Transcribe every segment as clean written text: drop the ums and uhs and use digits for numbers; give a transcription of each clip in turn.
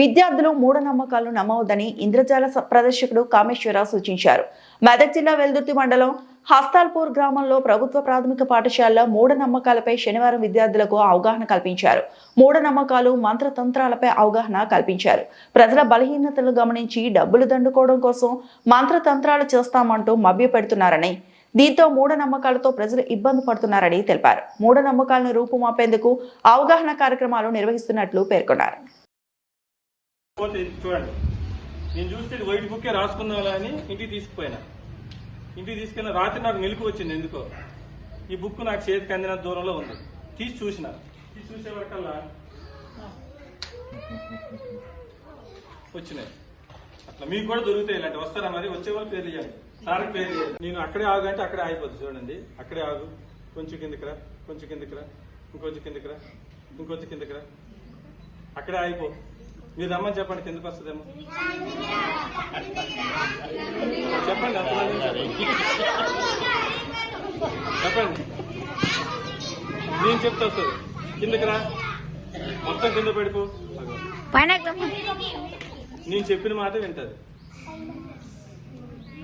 విద్యార్థులు మూఢనమ్మకాలు నమ్మవద్దని ఇంద్రజాల ప్రదర్శకుడు కామేశ్వరరావు సూచించారు. మెదక్ జిల్లా వెల్దుర్తి మండలం హస్తాల్పూర్ గ్రామంలో ప్రభుత్వ ప్రాథమిక పాఠశాలలో మూఢనమ్మకాలపై శనివారం విద్యార్థులకు అవగాహన కల్పించారు. మూఢనమ్మకాలు మంత్రతంత్రాలపై అవగాహన కల్పించారు. ప్రజల బలహీనతలు గమనించి డబ్బులు దండుకోవడం కోసం మంత్రతంత్రాలు చేస్తామంటూ మభ్యపెడుతున్నారని, దీంతో మూఢనమ్మకాలతో ప్రజలు ఇబ్బంది పడుతున్నారని తెలిపారు. మూఢనమ్మకాలను రూపుమాపేందుకు అవగాహన కార్యక్రమాలు నిర్వహిస్తున్నట్లు పేర్కొన్నారు. చూడండి, నేను చూస్తే వైట్ బుక్కే రాసుకున్నా అని ఇంటికి తీసుకెళ్ళిన రాత్రి నాకు మెలకు వచ్చింది. ఎందుకో ఈ బుక్ నాకు చేతికి అందిన దూరంలో ఉంది. తీసి చూసే వరకల్లా వచ్చినాయి. అట్లా మీకు కూడా దొరుకుతాయి ఇలాంటి. వస్తారా మరి? వచ్చే వాళ్ళు పేరు చేయండి, సార్కి పేరు చేయాలి. నేను అక్కడే ఆగు అంటే అక్కడే ఆగిపోతుంది. చూడండి, అక్కడే ఆగు, కొంచెం కిందకి రా, ఇంకొంచెం కిందకి రా, అక్కడే ఆగిపో. మీరు రమ్మని చెప్పండి, కిందకి వస్తుందేమో చెప్పండి. అంతమంది చెప్పండి, నేను చెప్తా వస్తుంది. కిందకి రా, మొత్తం కింద పడిపో. నేను చెప్పిన మాట వింటది.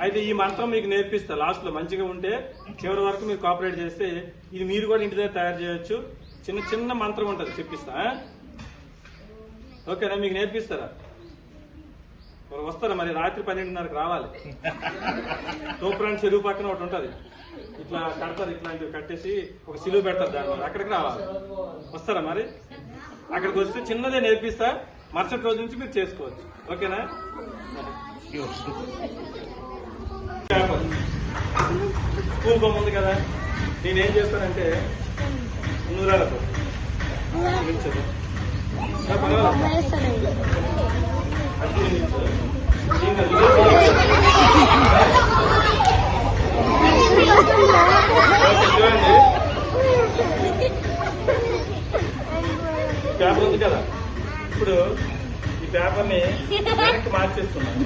అయితే ఈ మంత్రం మీకు నేర్పిస్తా. లాస్ట్ లో మంచిగా ఉంటే చివరి వరకు మీరు కోఆపరేట్ చేస్తే ఇది మీరు కూడా ఇంటి దగ్గర తయారు చేయొచ్చు. చిన్న మంత్రం ఉంటుంది, చెప్పిస్తా. ఓకేనా? మీకు నేర్పిస్తారా? మరి వస్తారా? మరి రాత్రి 12:30కి రావాలి. తోపురాని చెరువు పక్కన ఒకటి ఉంటుంది, ఇట్లా కడతారు, ఇట్లాంటివి కట్టేసి ఒక సిలువు పెడతారు దాని మీద. అక్కడికి రావాలి. వస్తారా మరి? అక్కడికి వస్తే చిన్నదే నేర్పిస్తా. మరుసటి రోజు నుంచి మీరు చేసుకోవచ్చు. ఓకేనా? స్కూల్ బొమ్మ ఉంది కదా, నేనేం చేస్తానంటే నూరాలతో పేపర్ ఉంది కదా, ఇప్పుడు ఈ పేపర్ ని వెనక్కి మార్చేస్తున్నాను.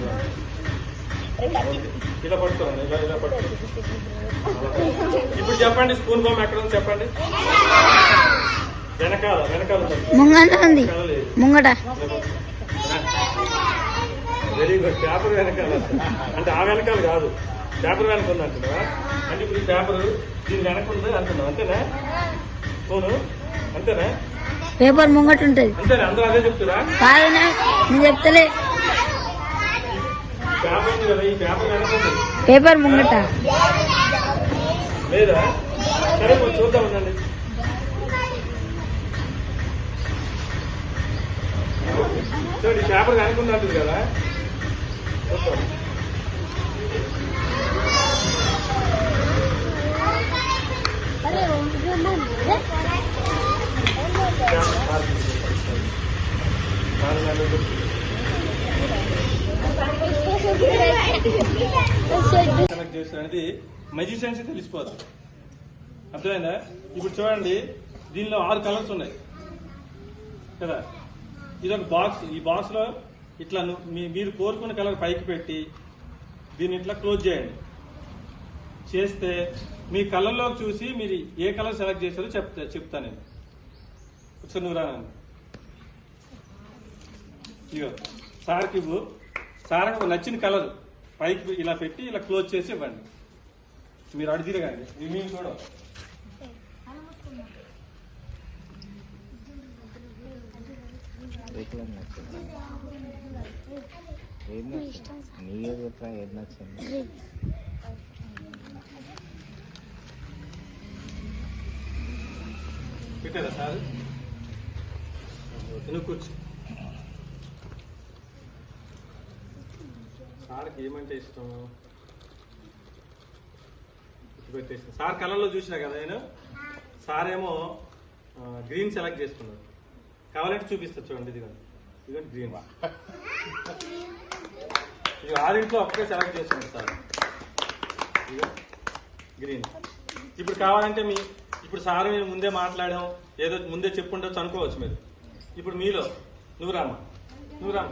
ఇలా పట్టుకోండి, ఇలా పట్టుకోండి. ఇప్పుడు చెప్పండి, స్పూన్ బొమ్మ ఎక్కడ ఉంది చెప్పండి. వెనకాల ముంగట. Very good. పేపర్ వెనకాల అంటే ఆ వెనకాల కాదు, పేపర్ వెనక ఉంది అంటున్నావా? అంటే ఇప్పుడు ఈ పేపర్ దీని వెనక ఉంది అంటున్నావు, అంతేనా? ఫోను అంతేనా? పేపర్ ముంగట ఉంటుంది అంతేనా? అందరూ అదే చెప్తురా? చెప్తలే. పేపర్ ఉంది కదా, ఈ పేపర్ వెనక ఉంది. పేపర్ ముంగట లేదా? సరే చూద్దాం, ఉండండి. చూడండి, ఈ పేపర్ వెనకుంది అంటుంది కదా. అనేది మెజిషియన్స్ తెలిసిపోతుంది. అర్థమైందా? ఇప్పుడు చూడండి, దీనిలో 6 కలర్స్ ఉన్నాయి కదా. ఇదొక బాక్స్. ఈ బాక్స్ లో ఇట్లా మీరు కోరుకున్న కలర్ పైకి పెట్టి దీన్ని ఇట్లా క్లోజ్ చేయండి. చేస్తే మీ కలర్లో చూసి మీరు ఏ కలర్ సెలెక్ట్ చేశారో చెప్తా నేను. ఒకసారి నువ్వు రాను. ఇగో సార్కి ఇవ్వు. సార్కి నచ్చిన కలర్ పైకి ఇలా పెట్టి ఇలా క్లోజ్ చేసి ఇవ్వండి. మీరు అడి తిరగండి, మేము కూడా. పెట్టారా సార్? నువ్వు కూర్చో. సార్కి ఏమంటే ఇష్టం పెట్టేసి. సార్ కలర్లో చూసినా కదా నేను. సార్ ఏమో గ్రీన్ సెలెక్ట్ చేసుకున్నాడు. కావాలంటే చూపిస్తా చూడండి. ఇదిగోండి గ్రీన్. ఇది 6 ఒక్కటే సెలెక్ట్ చేసుకున్నాడు సార్. ఇదిగో గ్రీన్. ఇప్పుడు కావాలంటే ఇప్పుడు సార్ మేము ముందే మాట్లాడాం, ఏదో ముందే చెప్పుండొచ్చు అనుకోవచ్చు మీరు. ఇప్పుడు మీలో నువ్వు రామ్మా,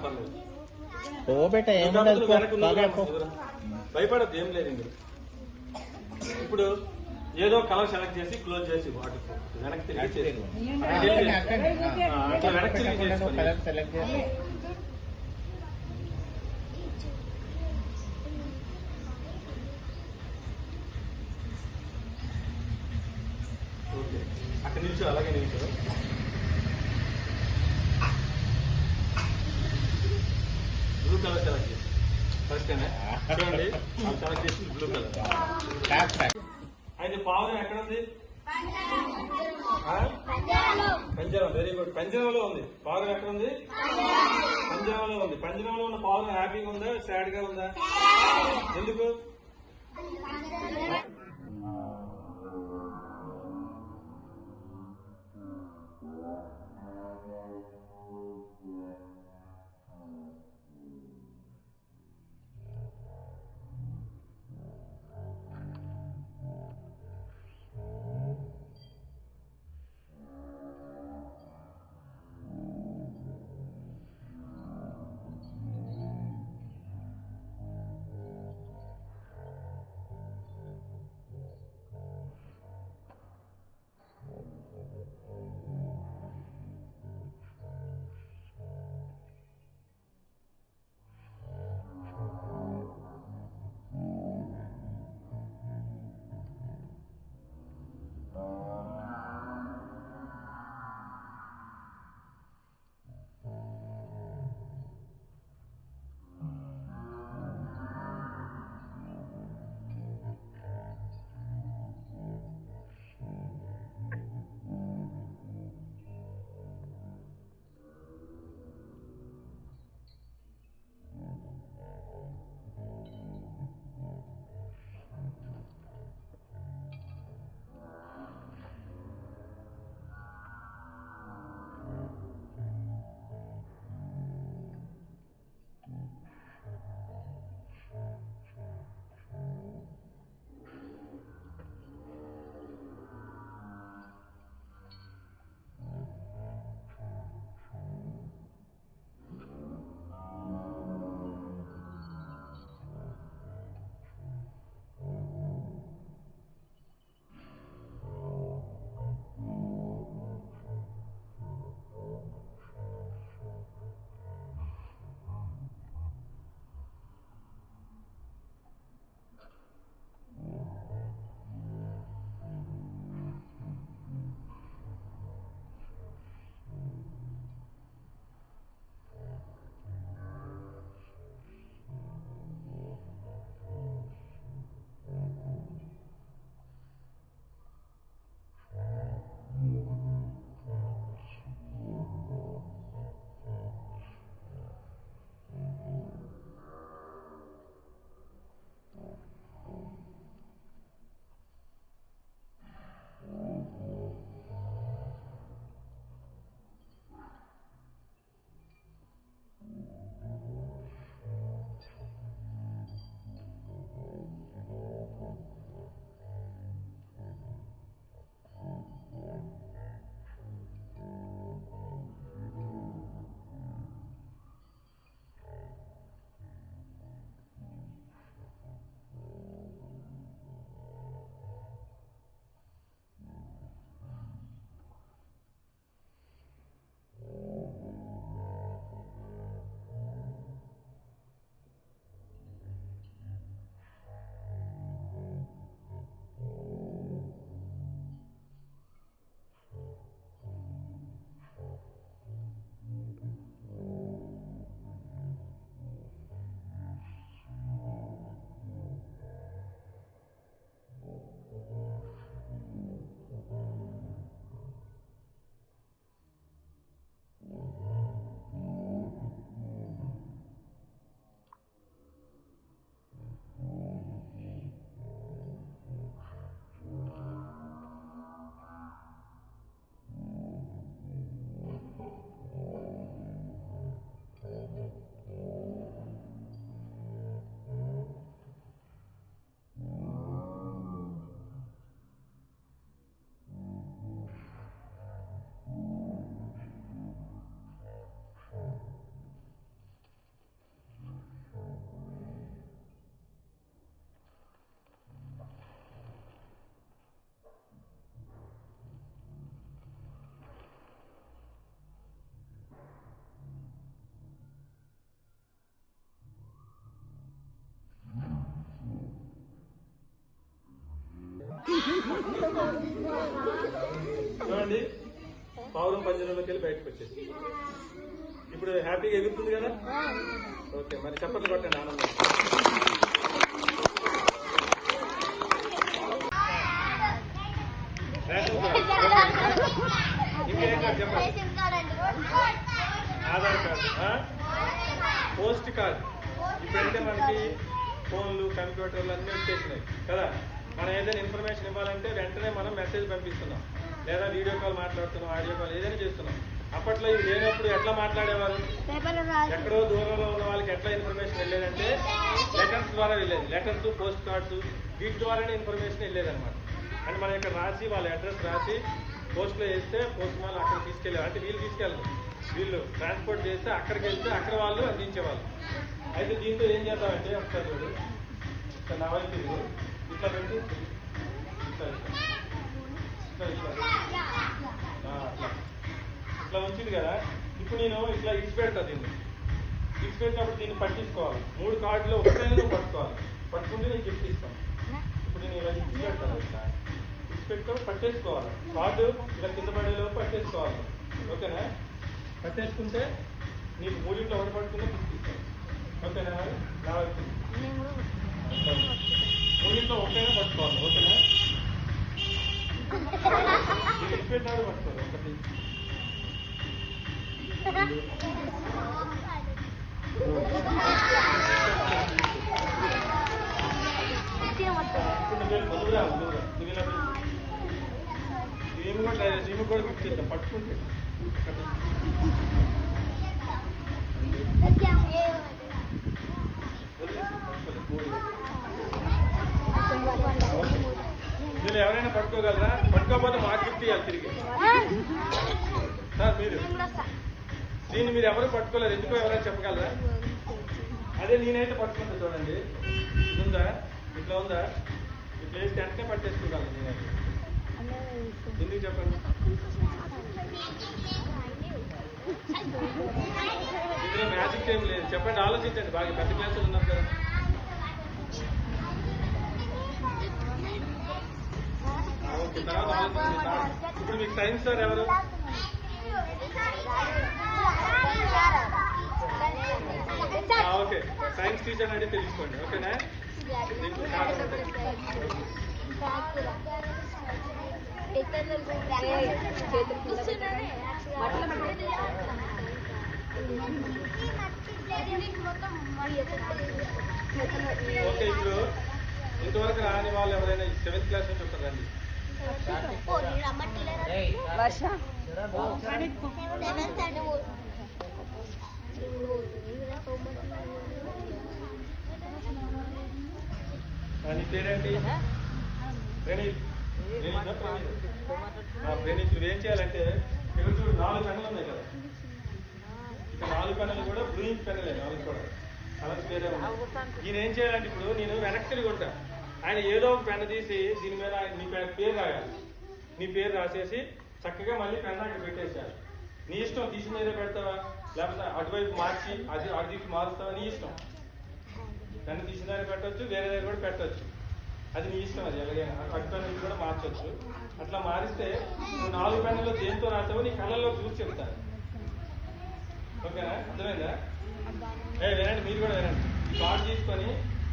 పర్లేదు. భయపడద్దు, ఏం లేదు. ఇప్పుడు ఏదో కలర్ సెలెక్ట్ చేసి క్లోజ్ చేసి వాటి వెనక్కి తిరిగి నిల్చో, అలాగే నిల్చో. బ్లూ కలర్ సెలెక్ట్ చేసి కరెక్టేనా చూడండి, అది సెలెక్ట్ చేసి బ్లూ కలర్. అయితే పావురం ఎక్కడ ఉంది? పంజరం. Very good. పంజరంలో ఉంది. పావురం ఎక్కడ ఉంది? పంజరంలో ఉంది. పంజరంలో ఉన్న పావురం హ్యాపీగా ఉందా, సాడ్ గా ఉందా? ఎందుకు? చూడండి పావురం పంజరంలోకి వెళ్ళి బయటకు వచ్చేసి ఇప్పుడు హ్యాపీగా ఎగురుతుంది కదా. ఓకే, మరి చప్పట్లు కొట్టండి ఆనందం. ఇంకేం కార్డు చెప్పండి. Aadhaar card, post card. ఇప్పుడైతే మనకి ఫోన్లు కంప్యూటర్లు అన్నీ వచ్చేసినాయి కదా. మనం ఏదైనా ఇన్ఫర్మేషన్ ఇవ్వాలంటే వెంటనే మనం మెసేజ్ పంపిస్తున్నాం, లేదా వీడియో కాల్ మాట్లాడుతున్నాం, ఆడియో కాల్ ఏదైనా చేస్తున్నాం. అప్పట్లో ఇవి లేనప్పుడు ఎట్లా మాట్లాడేవారు? ఎక్కడో దూరంలో ఉన్న వాళ్ళకి ఎట్లా ఇన్ఫర్మేషన్ వెళ్ళేదంటే లెటర్స్ ద్వారా వెళ్ళేది. లెటర్స్, పోస్ట్ కార్డ్స్ వీటి ద్వారానే ఇన్ఫర్మేషన్ వెళ్ళేదన్నమాట. అంటే మనం ఇక్కడ రాసి వాళ్ళ అడ్రస్ రాసి పోస్ట్లో వేస్తే పోస్ట్ వాళ్ళు అక్కడ తీసుకెళ్ళారు. అంటే వీళ్ళు తీసుకెళ్ళరు, వీళ్ళు ట్రాన్స్పోర్ట్ చేస్తే అక్కడికి వెళ్తే అక్కడ వాళ్ళు అందించేవాళ్ళు. అయితే దీంతో ఏం చేద్దామంటే ఒకసారి చూడు, ఇక్కడ నా వైపు తిరుగు, ఇట్లా పెట్టి ఇట్లా ఇట్లా ఇట్లా ఇట్లా ఉంచింది కదా. ఇప్పుడు నేను ఇట్లా ఇచ్చి పెడతా, దీన్ని ఇచ్చి పెట్టినప్పుడు దీన్ని పట్టించుకోవాలి. 3 కార్డులో ఒకటైనా నువ్వు పట్టుకోవాలి. పట్టుకుంటే నేను గిఫ్ట్ ఇస్తాను. ఇప్పుడు నేను ఇలా ఇచ్చి పెడతాను, ఇట్లా ఇచ్చి పెట్టుకొని పట్టేసుకోవాలి. కార్డు ఇలా కింద పడేలోపు పట్టేసుకోవాలి. ఓకేనా? పట్టేసుకుంటే నీకు 3 ఒకటి పట్టుకుంటే గిఫ్ట్ ఇస్తాను. ఓకేనా? మరి నా వైపు 3 ఒకటైనా పట్టుకోవాలి. ఓకేనా? ఇచ్చి పెట్టినాడు పట్టుకోవాలి. ఒకటి దీన్ని కూడా గిఫ్ట్ చేద్దాం పట్టుకుంటే. మీరు ఎవరైనా పట్టుకోగలరా? పట్టుకోకపోతే మాకు గిఫ్ట్ ఇవ్వాలి తిరిగి. సార్ మీరు దీన్ని మీరు ఎవరు పట్టుకోలేరు, ఎందుకో ఎవరైనా చెప్పగలరా? అదే నేనైతే పట్టుకుంటా. చూడండి, ఇది ఉందా, ఇట్లా ఉందా, ఇట్లా వేసి వెంటనే పట్టేసుకోగలను నేనైతే. ఎందుకు చెప్పండి? ఇందులో మ్యాజిక్ ఏం లేదు. చెప్పండి, ఆలోచించండి బాగా. పెద్ద క్లాసులు ఉన్నారు కదా. ఓకే, తర్వాత ఆలోచించండి. ఇప్పుడు మీకు సైన్స్ సార్ ఎవరు? ఓకే, సైన్స్ టీచర్ అంటే తెలుసుకోండి. ఓకేనా? ఓకే, ఇప్పుడు ఇంతవరకు రాని వాళ్ళు ఎవరైనా 7th క్లాస్ నుంచి ఉంటారండి. నీ పేరేంటి? ప్రణీత్. ప్రణీత్, నువ్వేం చేయాలంటే ఇక్కడ చూడు 4 పెన్నులు ఉన్నాయి కదా. ఇక్కడ 4 పెన్నులు కూడా బ్లూయింగ్ పెన్నులే, 4 కూడా కలర్స్ వేరే ఉన్నాయి. ఈయన ఏం చేయాలంటే ఇప్పుడు నేను వెనక్కి తిరిగి ఉంటా, ఆయన ఏదో ఒక పెన్ను తీసి దీని మీద నీ పేరు రాయాలి. నీ పేరు రాసేసి చక్కగా మళ్ళీ పెన్ను అక్కడ పెట్టేసేయాలి. నీ ఇష్టం, తీసిన మీద పెడతావా లేకపోతే అటువైపు మార్చి అటు మారుస్తావా, నీ ఇష్టం. పెన్ను తీసిన దగ్గర పెట్టవచ్చు, వేరే దగ్గర కూడా పెట్టవచ్చు, అది నీ ఇష్టం. అది ఎలాగైనా అటు పెన్ను కూడా మార్చవచ్చు. అట్లా మారిస్తే నువ్వు 4 పెన్నులో దేంతో రాసావో నీ కళ్ళల్లో చూసి చెప్తాను. ఓకేనా? అర్థమైందా? వినండి, మీరు కూడా వినండి. కార్డు తీసుకొని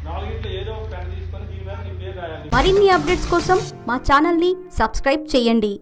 4 ఏదో ఒక పెన్ను తీసుకొని దీని మీద నీ పేరు రాయాలి. మరిన్ని అప్డేట్స్ కోసం మా ఛానల్ ని సబ్స్క్రైబ్ చేయండి.